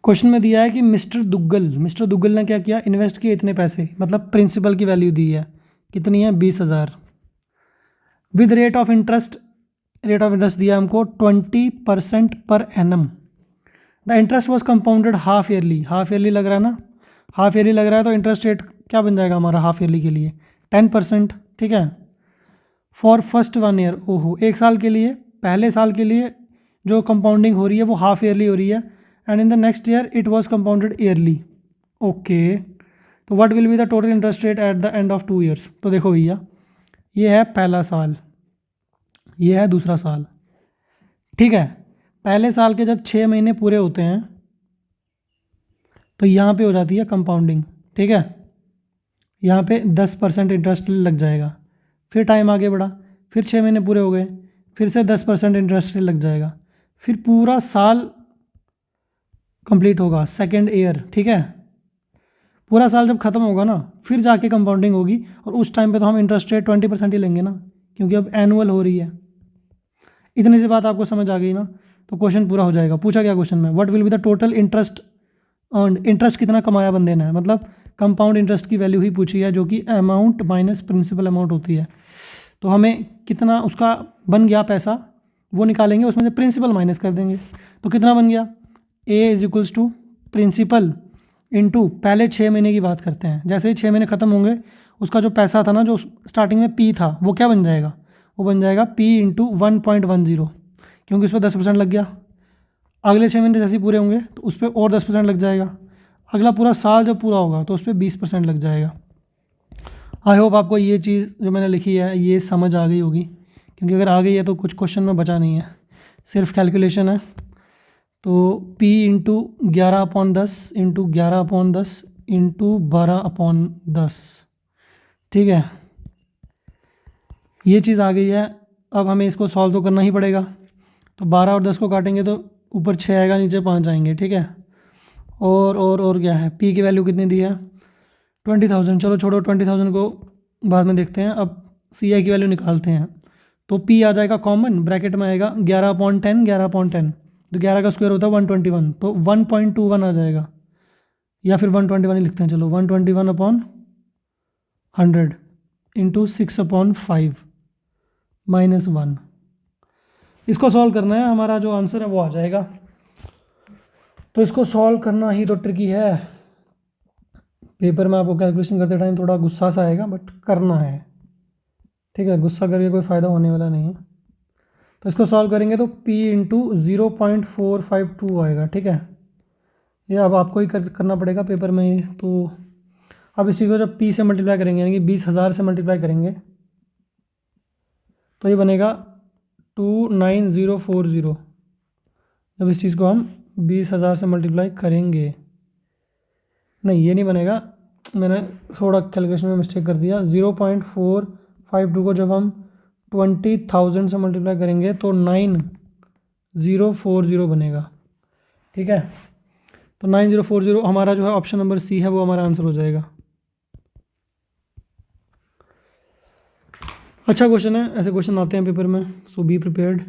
Question में दिया है कि मिस्टर दुग्गल ने क्या किया, इन्वेस्ट किए इतने पैसे, मतलब प्रिंसिपल की वैल्यू दी है, कितनी है 20,000, विद रेट ऑफ इंटरेस्ट दिया हमको 20% per annum. The interest was compounded half yearly लग रहा है ना, हाफ ईयरली लग रहा है तो इंटरेस्ट रेट क्या बन जाएगा हमारा हाफ ईयरली के लिए 10%, ठीक है। फॉर फर्स्ट 1 ईयर, ओहो, एक साल के लिए, पहले साल के लिए जो कंपाउंडिंग हो रही है वो हाफ ईयरली हो रही है, and in the next year it was compounded yearly. Okay, तो what will be the total interest rate at the end of 2 years. तो देखो भैया, ये है पहला साल, ये है दूसरा साल, ठीक है। पहले साल के जब 6 महीने पूरे होते हैं तो यहाँ पे हो जाती है कंपाउंडिंग, ठीक है। यहाँ पे 10% इंटरेस्ट लग जाएगा, फिर टाइम आगे बढ़ा, फिर 6 महीने पूरे हो गए, फिर से 10% इंटरेस्ट लग जाएगा, फिर पूरा साल कंप्लीट होगा, सेकेंड ईयर, ठीक है। पूरा साल जब ख़त्म होगा ना फिर जाके कंपाउंडिंग होगी, और उस टाइम पे तो हम इंटरेस्ट रेट 20% ही लेंगे ना, क्योंकि अब एनुअल हो रही है। इतनी सी बात आपको समझ आ गई ना, तो क्वेश्चन पूरा हो जाएगा। पूछा गया क्वेश्चन में, what will be the total interest earn, interest कितना कमाया बंदे ने, मतलब कंपाउंड इंटरेस्ट की वैल्यू ही पूछी है, जो कि अमाउंट माइनस प्रिंसिपल अमाउंट होती है। तो हमें कितना उसका बन गया पैसा वो निकालेंगे, उसमें से प्रिंसिपल माइनस कर देंगे। तो कितना बन गया, A is equals to principal into, पहले 6 महीने की बात करते हैं, जैसे ही 6 महीने ख़त्म होंगे उसका जो पैसा था ना, जो स्टार्टिंग में पी था, वो क्या बन जाएगा, वो बन जाएगा पी इंटू 1.10, क्योंकि उस पर 10% लग गया। अगले 6 महीने जैसे ही पूरे होंगे तो उस पर और 10% लग जाएगा। अगला पूरा साल जब पूरा होगा तो उस पर 20% लग जाएगा। आई होप आपको ये चीज़ जो मैंने लिखी है ये समझ आ गई होगी, क्योंकि अगर आ गई है तो कुछ क्वेश्चन में बचा नहीं है, सिर्फ कैलकुलेशन है। तो P इंटू 11/10 इंटू 11/10 इंटू 12/10, ठीक है, ये चीज़ आ गई है। अब हमें इसको सॉल्व तो करना ही पड़ेगा। तो 12 और 10 को काटेंगे तो ऊपर 6 आएगा, नीचे 5 आएंगे, ठीक है। और क्या है, P की वैल्यू कितनी दी है 20,000। चलो छोड़ो 20,000 को, बाद में देखते हैं। अब CI की वैल्यू निकालते हैं। तो P आ जाएगा कॉमन, ब्रैकेट में आएगा 11/10 11/10, तो 11 का स्क्वायर होता है 121, तो 1.21 आ जाएगा, या फिर 121 ही लिखते हैं, चलो 121/100 इंटू 6/5 -1। इसको सॉल्व करना है, हमारा जो आंसर है वो आ जाएगा। तो इसको सॉल्व करना ही तो ट्रिकी है। पेपर में आपको कैलकुलेशन करते टाइम थोड़ा गुस्सा सा आएगा, बट करना है, ठीक है। गुस्सा करके कोई फ़ायदा होने वाला नहीं है। तो इसको सॉल्व करेंगे तो P इंटू 0.452 आएगा, ठीक है। ये अब आपको ही करना पड़ेगा पेपर में ये। तो अब इसी को जब P से मल्टीप्लाई करेंगे, यानी कि 20,000 से मल्टीप्लाई करेंगे, तो ये बनेगा 29040। जब इस चीज़ को हम 20,000 से मल्टीप्लाई करेंगे, नहीं ये नहीं बनेगा, मैंने थोड़ा कैलकुलेशन में मिस्टेक कर दिया। 0.452 को जब हम 20,000 से मल्टीप्लाई करेंगे तो 9040 बनेगा, ठीक है। तो 9040 हमारा जो है ऑप्शन नंबर C है, वो हमारा आंसर हो जाएगा। अच्छा क्वेश्चन है, ऐसे क्वेश्चन आते हैं पेपर में, सो बी प्रिपेयर्ड।